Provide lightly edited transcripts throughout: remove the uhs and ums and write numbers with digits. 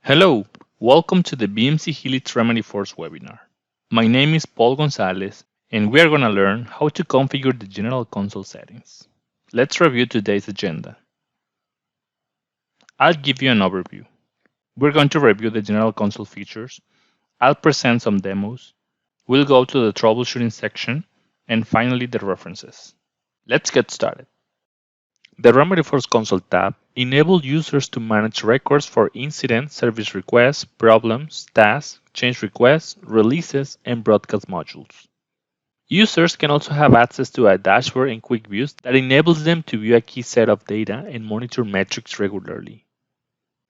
Hello, welcome to the BMC Helix Remedy Force webinar. My name is Paul Gonzalez, and we are going to learn how to configure the General Console settings. Let's review today's agenda. I'll give you an overview. We're going to review the General Console features. I'll present some demos. We'll go to the troubleshooting section, and finally the references. Let's get started. The Remedy Force Console tab enables users to manage records for incidents, service requests, problems, tasks, change requests, releases, and broadcast modules. Users can also have access to a dashboard and quick views that enables them to view a key set of data and monitor metrics regularly.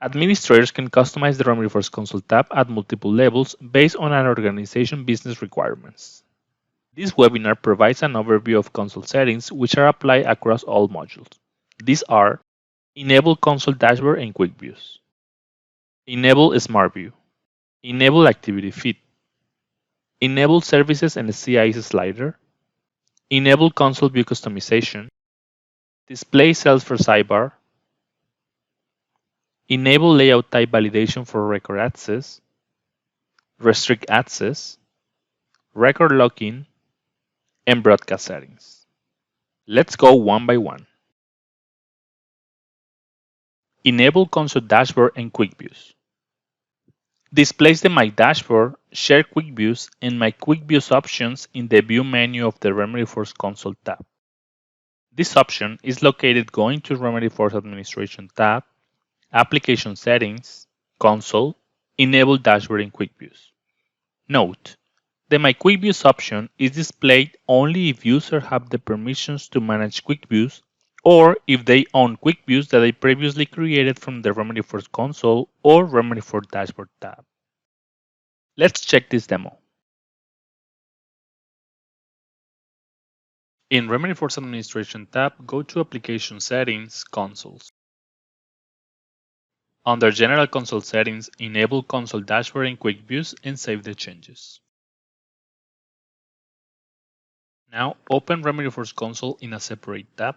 Administrators can customize the Remedy Force Console tab at multiple levels based on an organization's business requirements. This webinar provides an overview of console settings which are applied across all modules. These are: enable console dashboard and quick views, enable SmartView, enable activity feed, enable services and CIs slider, enable console view customization, display Salesforce Sidebar, enable layout type validation for record access, restrict access, record login, and broadcast settings. Let's go one by one. Enable console dashboard and quick views. Displays the My Dashboard, Share Quick Views, and My Quick Views options in the View menu of the Remedy Force Console tab. This option is located going to Remedy Force Administration tab, Application Settings, Console, Enable Dashboard and Quick Views. Note: the My Quick Views option is displayed only if users have the permissions to manage Quick Views or if they own Quick Views that they previously created from the Remedy Force Console or Remedy Force Dashboard tab. Let's check this demo. In Remedy Force Administration tab, go to Application Settings, Consoles. Under General Console Settings, enable Console Dashboard and Quick Views and save the changes. Now open Remedy Force Console in a separate tab.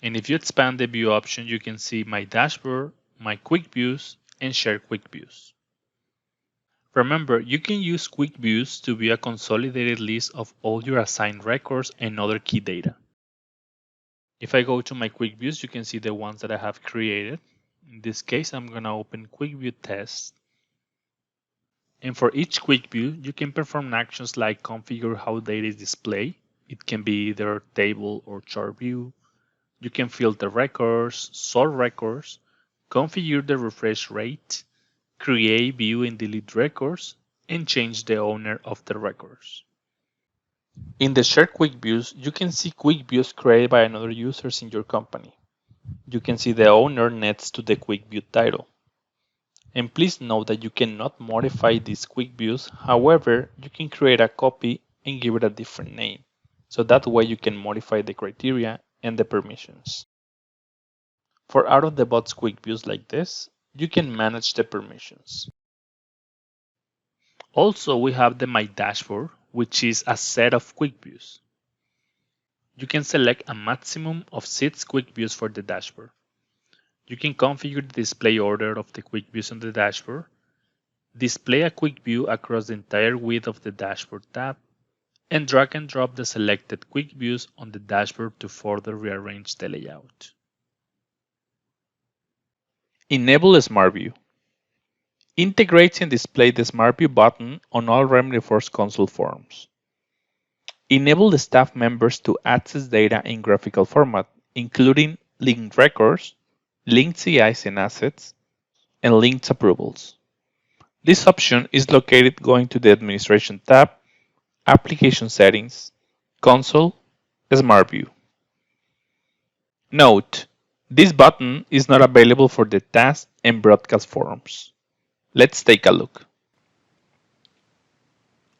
And if you expand the View option, you can see My Dashboard, My Quick Views, and Share Quick Views. Remember, you can use Quick Views to view a consolidated list of all your assigned records and other key data. If I go to my Quick Views, you can see the ones that I have created. In this case, I'm going to open Quick View Test. And for each Quick View, you can perform actions like configure how data is displayed. It can be either table or chart view. You can filter records, sort records, configure the refresh rate, create, view, and delete records, and change the owner of the records. In the Share Quick Views, you can see Quick Views created by another users in your company. You can see the owner next to the Quick View title. And please note that you cannot modify these Quick Views. However, you can create a copy and give it a different name. So that way you can modify the criteria and the permissions. For out-of-the-box Quick Views like this, you can manage the permissions. Also, we have the My Dashboard, which is a set of Quick Views. You can select a maximum of 6 Quick Views for the dashboard. You can configure the display order of the Quick Views on the dashboard, display a Quick View across the entire width of the Dashboard tab, and drag and drop the selected Quick Views on the dashboard to further rearrange the layout. Enable SmartView. Integrates and displays the SmartView button on all Remedy Force Console forms. Enable the staff members to access data in graphical format, including linked records, linked CIs and assets, and linked approvals. This option is located going to the Administration tab, Application Settings, Console, SmartView. Note: this button is not available for the task and broadcast forms. Let's take a look.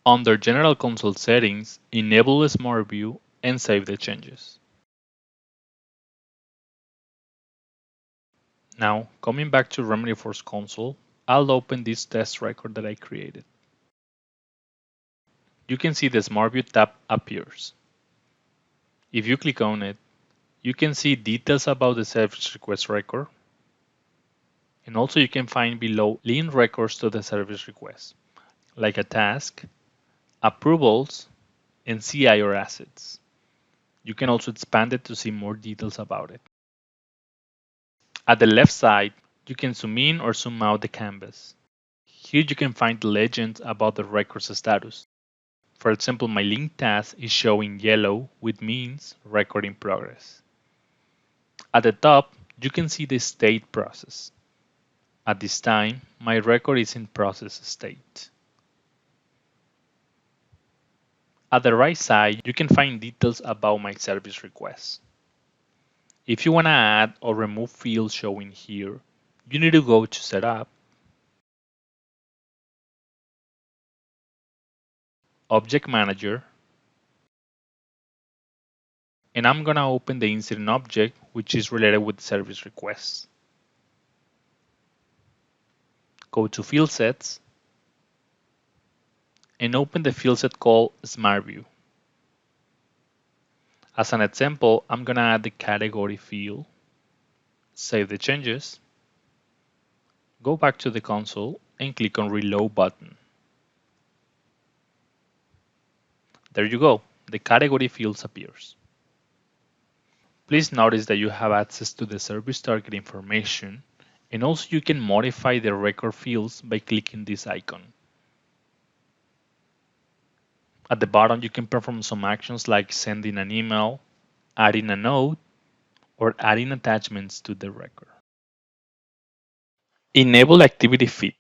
Under General Console Settings, enable SmartView and save the changes. Now, coming back to Remedy Force Console, I'll open this test record that I created. You can see the SmartView tab appears. If you click on it, you can see details about the service request record, And also you can find below link records to the service request, like a task, approvals, and CI or assets. You can also expand it to see more details about it. At the left side, you can zoom in or zoom out the canvas. Here you can find the legend about the record's status. For example, my link task is showing yellow, which means record in progress. At the top, you can see the state process. At this time, my record is in process state. At the right side, you can find details about my service request. If you want to add or remove fields showing here, you need to go to Setup, Object Manager, and I'm going to open the incident object, which is related with service requests. Go to Field Sets, and open the field set called SmartView. As an example, I'm going to add the category field, save the changes, go back to the console, and click on Reload button. There you go, the category fields appears. Please notice that you have access to the service target information, and also you can modify the record fields by clicking this icon. At the bottom, you can perform some actions like sending an email, adding a note, or adding attachments to the record. Enable Activity Feed.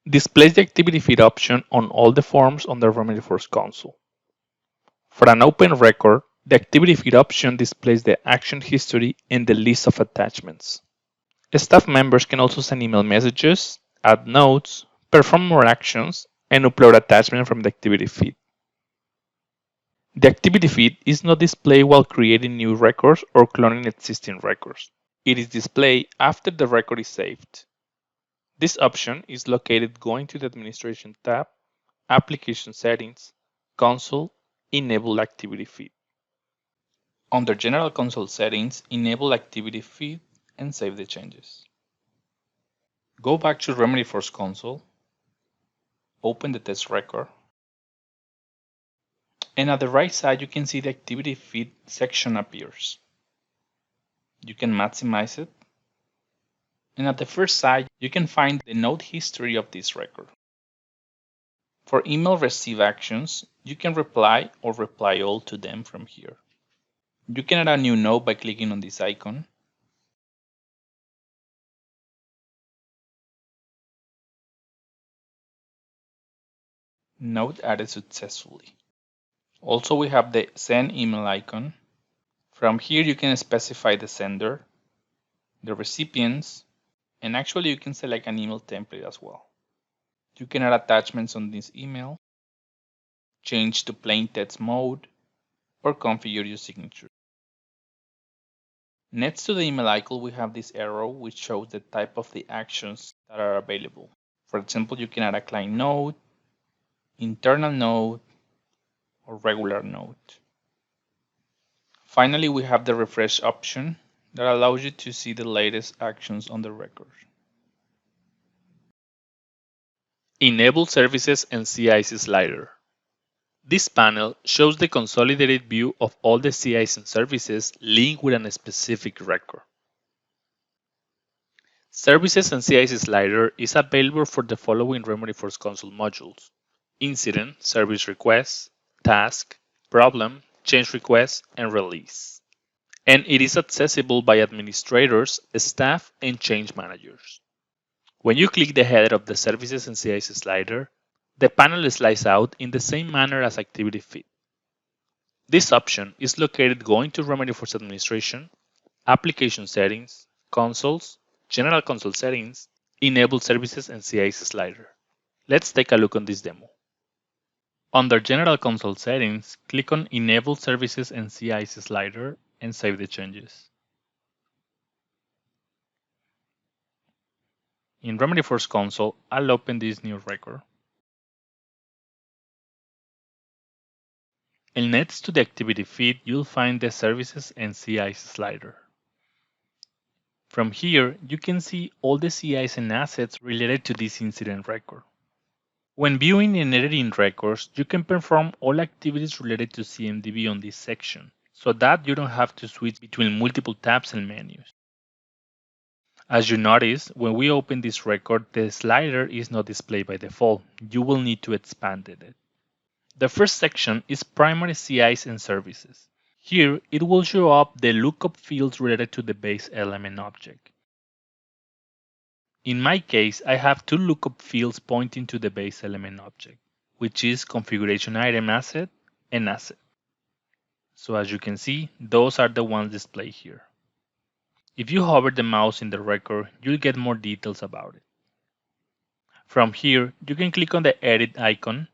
Displays the Activity Feed option on all the forms on the RemedyForce console. For an open record, the Activity Feed option displays the action history and the list of attachments. Staff members can also send email messages, add notes, perform more actions, and upload attachments from the Activity Feed. The Activity Feed is not displayed while creating new records or cloning existing records. It is displayed after the record is saved. This option is located going to the Administration tab, Application Settings, Console, Enable Activity Feed. Under General Console Settings, enable Activity Feed and save the changes. Go back to RemedyForce console, open the test record, and at the right side you can see the Activity Feed section appears. You can maximize it, and at the first side you can find the note history of this record. For email receive actions, you can reply or reply all to them from here. You can add a new note by clicking on this icon. Note added successfully. Also, we have the send email icon. From here, you can specify the sender, the recipients, and actually you can select an email template as well. You can add attachments on this email, change to plain text mode, or configure your signature. Next to the email icon, we have this arrow which shows the type of the actions that are available. For example, you can add a client node, internal node, or regular node. Finally, we have the refresh option that allows you to see the latest actions on the record. Enable Services and CIs slider. This panel shows the consolidated view of all the CIs and services linked with a specific record. Services and CIs slider is available for the following RemedyForce console modules: Incident, Service Request, Task, Problem, Change Request, and Release. And it is accessible by administrators, staff, and change managers. When you click the header of the Services and CIs slider, the panel slides out in the same manner as Activity Feed. This option is located going to RemedyForce Administration, Application Settings, Consoles, General Console Settings, Enable Services and CIs slider. Let's take a look on this demo. Under General Console Settings, click on Enable Services and CIs slider and save the changes. In RemedyForce console, I'll open this new record. And next to the Activity Feed, you'll find the Services and CIs slider. From here, you can see all the CIs and assets related to this incident record. When viewing and editing records, you can perform all activities related to CMDB on this section, so that you don't have to switch between multiple tabs and menus. As you notice, when we open this record, the slider is not displayed by default. You will need to expand it. The first section is primary CIs and services. Here, it will show up the lookup fields related to the base element object. In my case, I have two lookup fields pointing to the base element object, which is configuration item asset and asset. So as you can see, those are the ones displayed here. If you hover the mouse in the record, you'll get more details about it. From here, you can click on the edit icon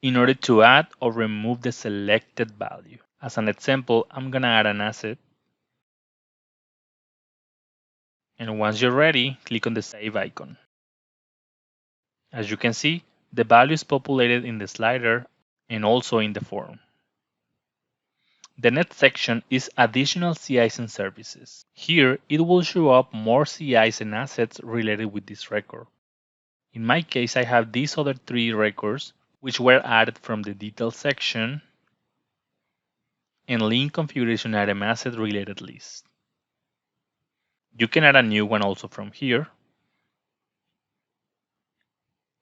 in order to add or remove the selected value. As an example, I'm going to add an asset. And once you're ready, click on the save icon. As you can see, the value is populated in the slider and also in the form. The next section is additional CIs and services. Here, it will show up more CIs and assets related with this record. In my case, I have these other three records, which were added from the details section and link configuration item asset related list. You can add a new one also from here.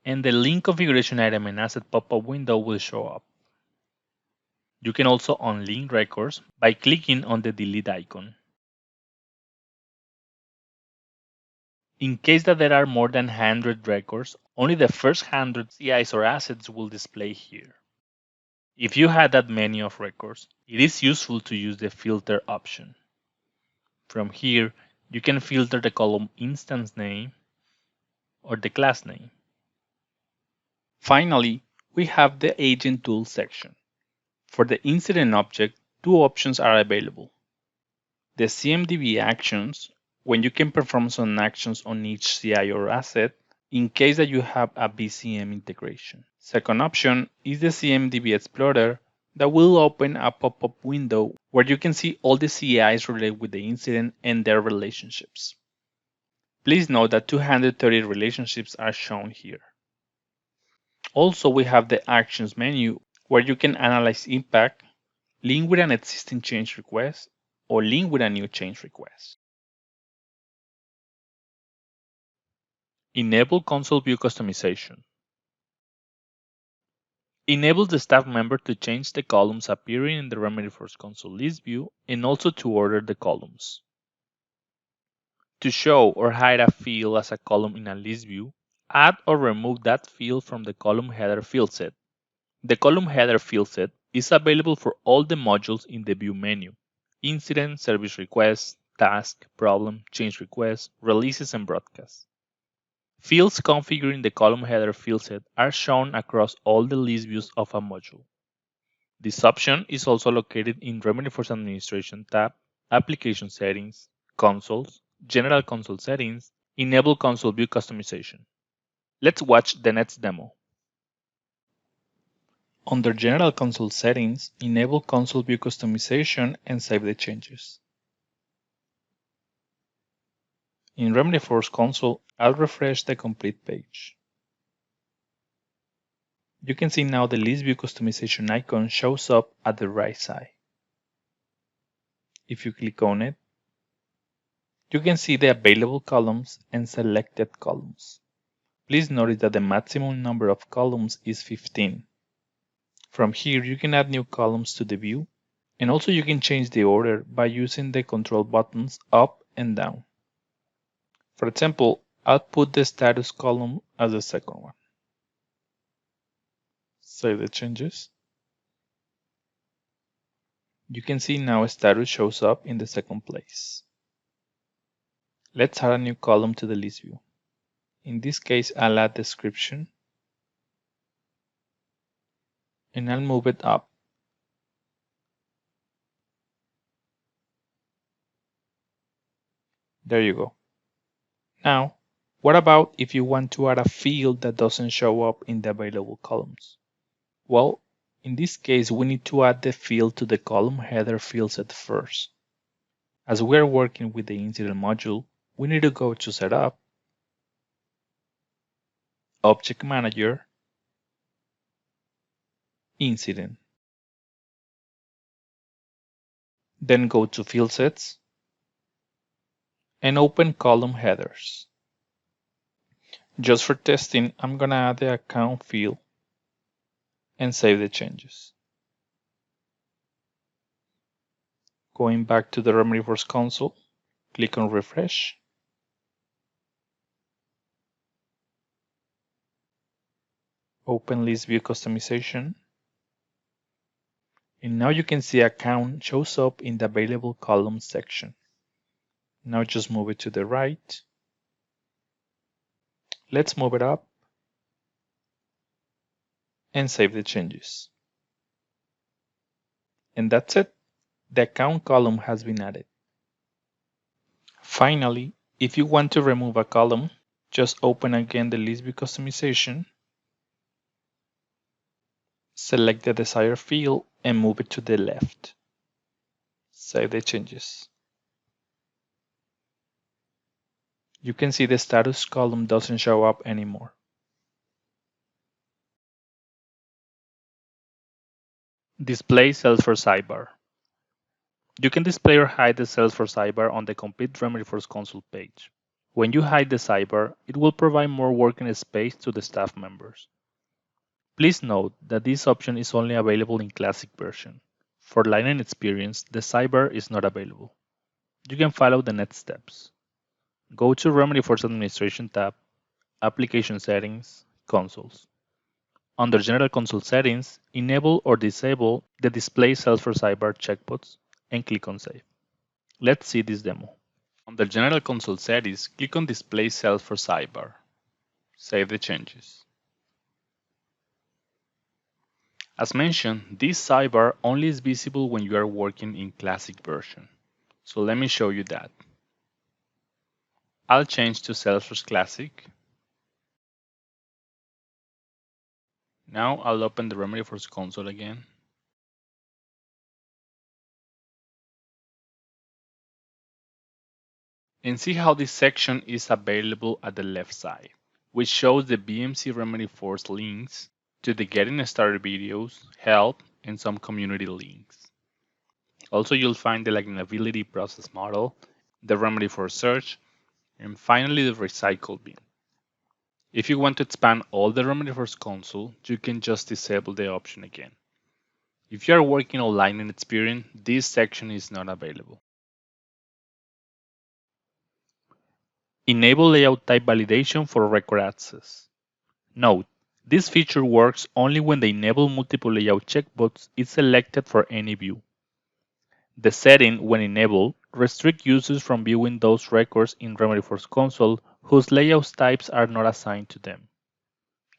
And the link configuration item and asset pop-up window will show up. You can also unlink records by clicking on the delete icon. In case that there are more than 100 records, only the first 100 CIs or assets will display here. If you had that many of records, it is useful to use the filter option. From here, you can filter the column instance name or the class name. Finally, we have the agent tools section. For the incident object, two options are available. The CMDB actions, when you can perform some actions on each CI or asset, in case that you have a BCM integration. Second option is the CMDB Explorer that will open a pop-up window where you can see all the CIs related with the incident and their relationships. Please note that 230 relationships are shown here. Also, we have the Actions menu where you can analyze impact, link with an existing change request, or link with a new change request. Enable console view customization. Enable the staff member to change the columns appearing in the RemedyForce console list view and also to order the columns. To show or hide a field as a column in a list view, add or remove that field from the column header field set. The column header field set is available for all the modules in the view menu: incident, service request, task, problem, change request, releases, and broadcasts. Fields configuring the column header field set are shown across all the list views of a module. This option is also located in RemedyForce Administration tab, Application Settings, Consoles, General Console Settings, Enable Console View Customization. Let's watch the next demo. Under General Console Settings, enable Console View Customization and save the changes. In RemedyForce console, I'll refresh the complete page. You can see now the list view customization icon shows up at the right side. If you click on it, you can see the available columns and selected columns. Please notice that the maximum number of columns is 15. From here, you can add new columns to the view, and also you can change the order by using the control buttons up and down. For example, I'll put the status column as the second one. Save the changes. You can see now status shows up in the second place. Let's add a new column to the list view. In this case, I'll add description and I'll move it up. There you go. Now, what about if you want to add a field that doesn't show up in the available columns? Well, in this case, we need to add the field to the column header field set first. As we are working with the incident module, we need to go to Setup, Object Manager, Incident. Then go to Field Sets and open Column Headers. Just for testing, I'm going to add the account field and save the changes. Going back to the Remedyforce console, click on Refresh. Open List View Customization. And now you can see account shows up in the Available Columns section. Now just move it to the right. Let's move it up and save the changes. And that's it. The account column has been added. Finally, if you want to remove a column, just open again the List View Customization, select the desired field and move it to the left. Save the changes. You can see the status column doesn't show up anymore. Display Salesforce Sidebar. You can display or hide the Salesforce Sidebar on the complete Remedyforce console page. When you hide the sidebar, it will provide more working space to the staff members. Please note that this option is only available in Classic version. For Lightning Experience, the sidebar is not available. You can follow the next steps. Go to Remedyforce Administration tab, Application Settings, Consoles. Under General Console Settings, enable or disable the Display Salesforce Sidebar checkbox and click on Save. Let's see this demo. Under General Console Settings, click on Display Salesforce Sidebar. Save the changes. As mentioned, this sidebar only is visible when you are working in Classic version. So let me show you that. I'll change to Salesforce Classic. Now I'll open the Remedyforce console again. And see how this section is available at the left side, which shows the BMC Remedyforce links to the Getting Started videos, help, and some community links. Also, you'll find the lignability process model, the Remedyforce search, and finally the recycle bin. If you want to expand all the Remedyforce console, you can just disable the option again. If you are working on Lightning Experience, this section is not available. Enable layout type validation for record access. Note, this feature works only when the Enable Multiple Layout checkbox is selected for any view. The setting, when enabled, restricts users from viewing those records in Remedyforce console whose layout types are not assigned to them.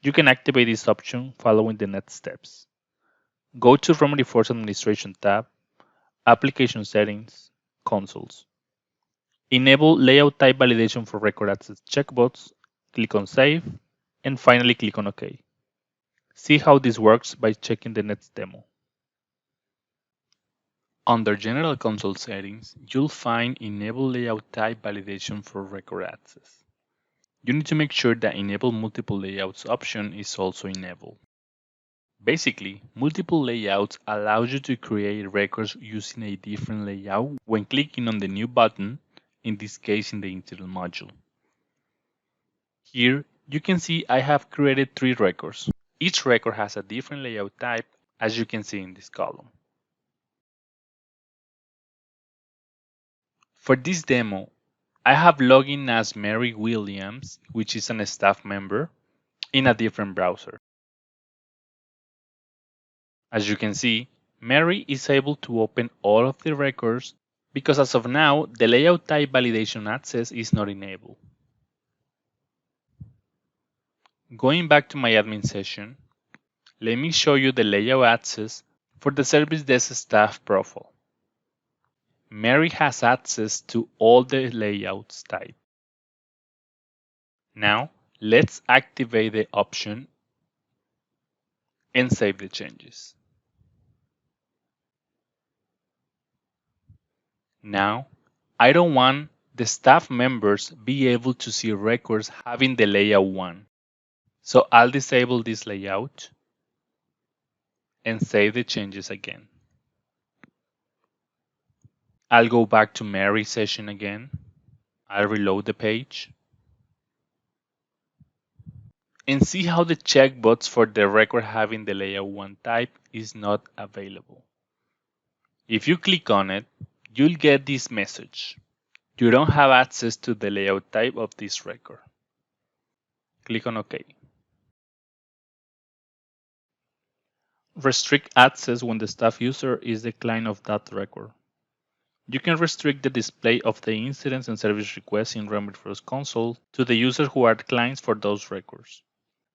You can activate this option following the next steps. Go to Remedyforce Administration tab, Application Settings, Consoles. Enable Layout Type Validation for Record Access checkbox, click on Save, and finally click on OK. See how this works by checking the next demo. Under General Console Settings, you'll find Enable Layout Type Validation for Record Access. You need to make sure that Enable Multiple Layouts option is also enabled. Basically, multiple layouts allows you to create records using a different layout when clicking on the new button, in this case in the Internal module. Here, you can see I have created 3 records. Each record has a different layout type, as you can see in this column. For this demo, I have logged in as Mary Williams, which is a staff member, in a different browser. As you can see, Mary is able to open all of the records because as of now, the layout type validation access is not enabled. Going back to my admin session, let me show you the layout access for the service desk staff profile. Mary has access to all the layouts type. Now, let's activate the option and save the changes. Now, I don't want the staff members be able to see records having the layout 1. So I'll disable this layout and save the changes again. I'll go back to Mary's session again. I'll reload the page and see how the checkbox for the record having the layout 1 type is not available. If you click on it, you'll get this message. You don't have access to the layout type of this record. Click on OK. Restrict access when the staff user is the client of that record. You can restrict the display of the incidents and service requests in RemedyFirst console to the users who are clients for those records.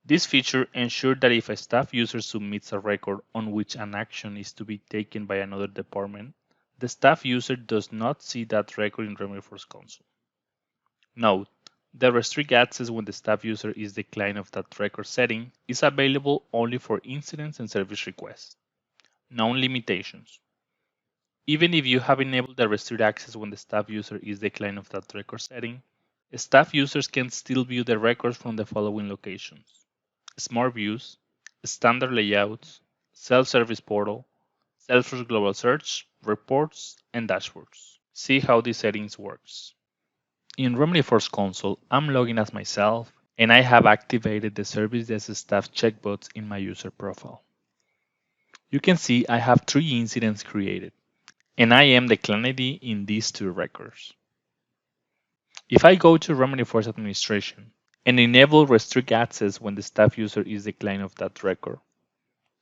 This feature ensures that if a staff user submits a record on which an action is to be taken by another department, the staff user does not see that record in RemedyFirst console. Note, the restrict access when the staff user is the client of that record setting is available only for incidents and service requests. Known limitations. Even if you have enabled the restrict access when the staff user is the client of that record setting, staff users can still view the records from the following locations: SmartViews, standard layouts, self-service portal, Salesforce global search, reports, and dashboards. See how these settings works. In RemedyFirst console, I'm logging as myself, and I have activated the Service Desk Staff checkbox in my user profile. You can see I have 3 incidents created, and I am the client ID in these 2 records. If I go to RemedyFirst administration and enable restrict access when the staff user is the client of that record,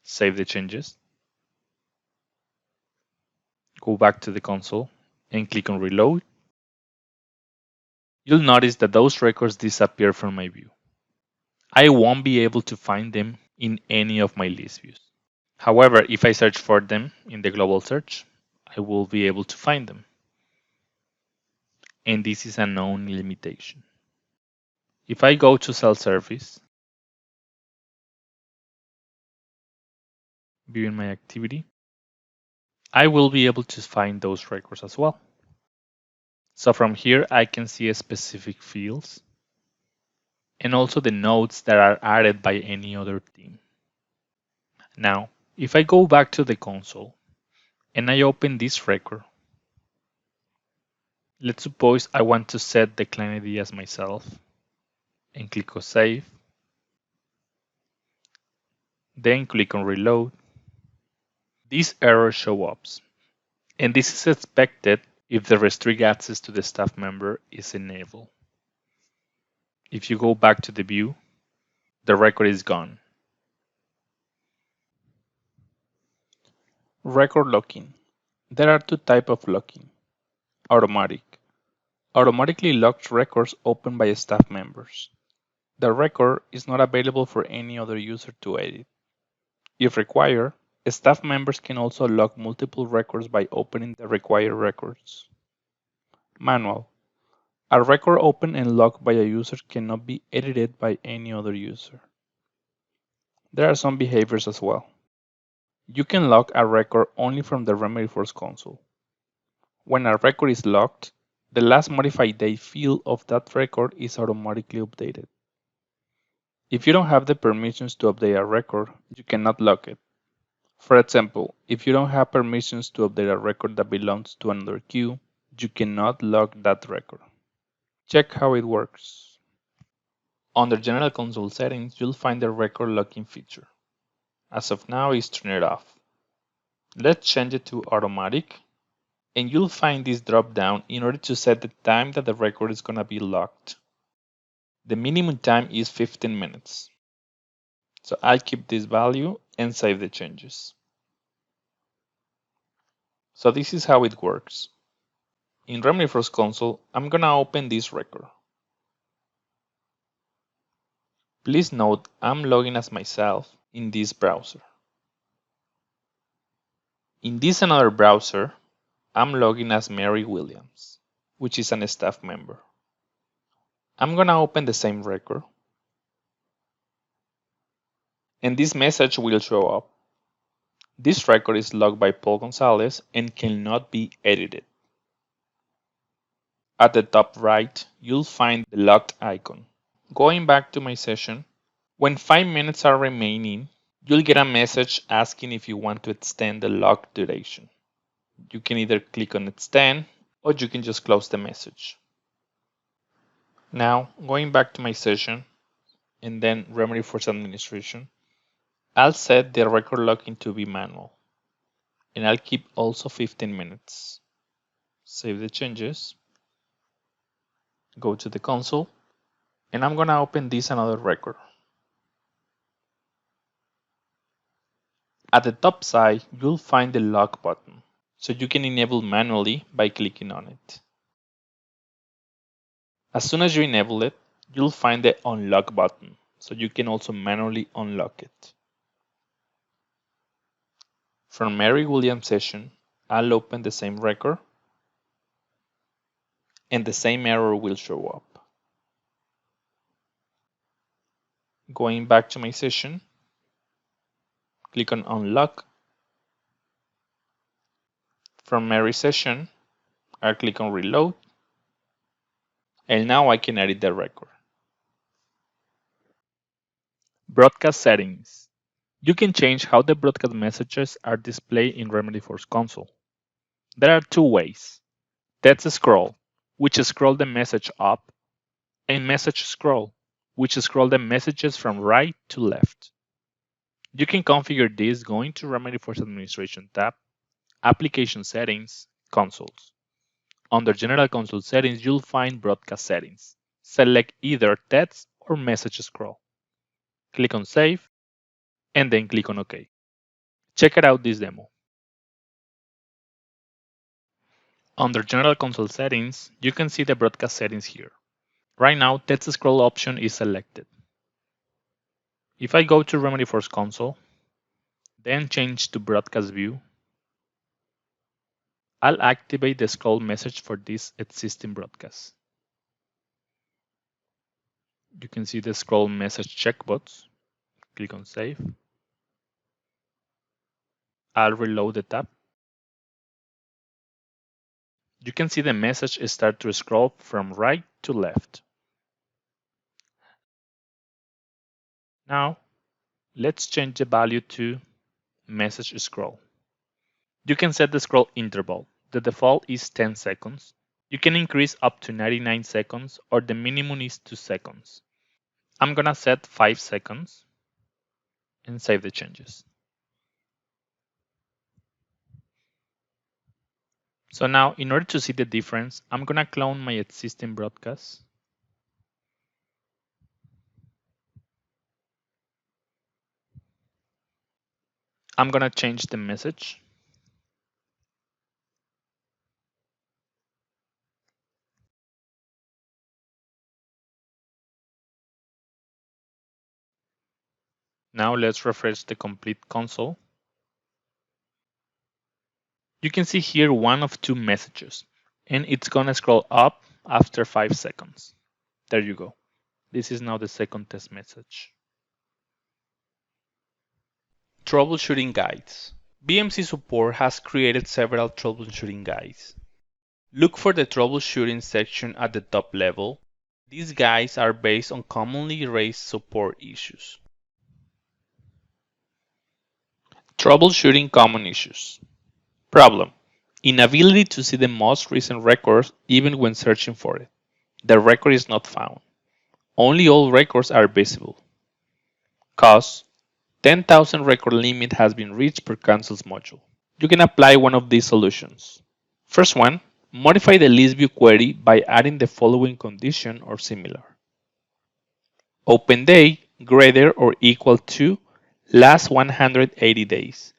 save the changes, go back to the console and click on reload, you'll notice that those records disappear from my view. I won't be able to find them in any of my list views. However, if I search for them in the global search, I will be able to find them. And this is a known limitation. If I go to self-service, viewing my activity, I will be able to find those records as well. So from here, I can see specific fields and also the notes that are added by any other team. Now, if I go back to the console and I open this record, let's suppose I want to set the client ID as myself and click on save, then click on reload. These errors show up, and this is expected if the restrict access to the staff member is enabled. If you go back to the view, the record is gone. Record locking. There are 2 types of locking. Automatic. Automatically locked records opened by staff members. The record is not available for any other user to edit. If required, staff members can also lock multiple records by opening the required records. Manual. A record opened and locked by a user cannot be edited by any other user. There are some behaviors as well. You can lock a record only from the RemedyFirst console. When a record is locked, the last modified date field of that record is automatically updated. If you don't have the permissions to update a record, you cannot lock it. For example, if you don't have permissions to update a record that belongs to another queue, you cannot lock that record. Check how it works. Under General Console Settings, you'll find the record locking feature. As of now, it's turned off. Let's change it to automatic, and you'll find this drop down in order to set the time that the record is going to be locked. The minimum time is 15 minutes. So I'll keep this value and save the changes. So this is how it works. In RemedyFirst console, I'm going to open this record. Please note I'm logging as myself in this browser. In this another browser, I'm logging as Mary Williams, which is a staff member. I'm going to open the same record. And this message will show up. This record is logged by Paul Gonzalez and cannot be edited. At the top right, you'll find the locked icon. Going back to my session, when 5 minutes are remaining, you'll get a message asking if you want to extend the locked duration. You can either click on extend or you can just close the message. Now, going back to my session and then Remedy Force Administration, I'll set the record locking to be manual. And I'll keep also 15 minutes. Save the changes. Go to the console. And I'm going to open this another record. At the top side, you'll find the lock button. So you can enable manually by clicking on it. As soon as you enable it, you'll find the unlock button. So you can also manually unlock it. From Mary Williams session, I'll open the same record and the same error will show up. Going back to my session, click on unlock. From Mary session, I'll click on reload. And now I can edit the record. Broadcast settings. You can change how the broadcast messages are displayed in Remedy Force console. There are two ways. Text scroll, which scroll the message up, and message scroll, which scroll the messages from right to left. You can configure this going to Remedy Force Administration tab, Application Settings, Consoles. Under General Console Settings, you'll find Broadcast Settings. Select either text or message scroll. Click on Save, and then click on OK. Check out this demo. Under General Console Settings, you can see the broadcast settings here. Right now, text scroll option is selected. If I go to Remedy Force console, then change to Broadcast View, I'll activate the scroll message for this existing broadcast. You can see the scroll message checkbox. Click on Save. I'll reload the tab. You can see the message start to scroll from right to left. Now, let's change the value to message scroll. You can set the scroll interval. The default is 10 seconds. You can increase up to 99 seconds or the minimum is 2 seconds. I'm gonna set 5 seconds and save the changes. So now, in order to see the difference, I'm gonna clone my existing broadcast. I'm gonna change the message. Now let's refresh the complete console. You can see here one of two messages, and it's gonna scroll up after 5 seconds. There you go. This is now the second test message. Troubleshooting guides. BMC Support has created several troubleshooting guides. Look for the troubleshooting section at the top level. These guides are based on commonly raised support issues. Troubleshooting common issues. Problem: inability to see the most recent records even when searching for it. The record is not found. Only all records are visible. Cause: 10,000 record limit has been reached per cancels module. You can apply one of these solutions. First one, modify the list view query by adding the following condition or similar. Open day greater or equal to last 180 days.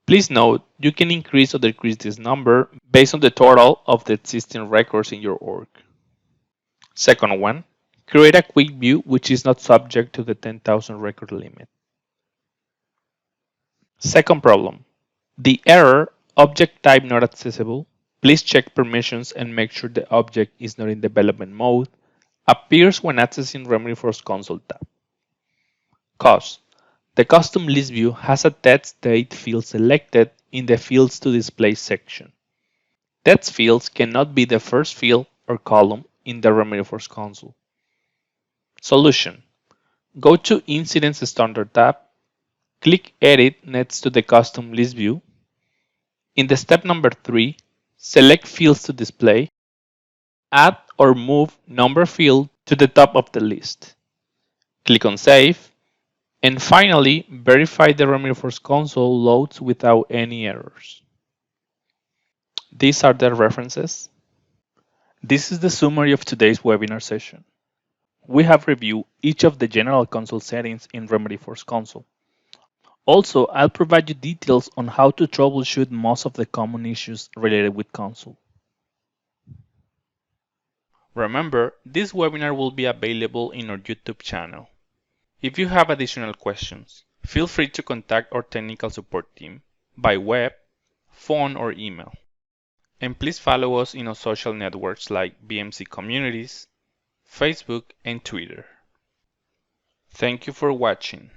Please note, you can increase or decrease this number based on the total of the existing records in your org. Second one, create a quick view which is not subject to the 10,000 record limit. Second problem, the error object type not accessible, please check permissions and make sure the object is not in development mode, appears when accessing Remedy Force console tab. Cause: the custom list view has a text date field selected in the fields to display section. Text fields cannot be the first field or column in the RemedyForce console. Solution. Go to Incidents Standard tab, click Edit next to the Custom List view. In the step number 3, select Fields to display, add or move number field to the top of the list. Click on Save, and finally, verify the RemedyForce console loads without any errors. These are the references. This is the summary of today's webinar session. We have reviewed each of the general console settings in RemedyForce console. Also, I'll provide you details on how to troubleshoot most of the common issues related with console. Remember, this webinar will be available in our YouTube channel. If you have additional questions, feel free to contact our technical support team by web, phone, or email. And please follow us in our social networks like BMC Communities, Facebook, and Twitter. Thank you for watching.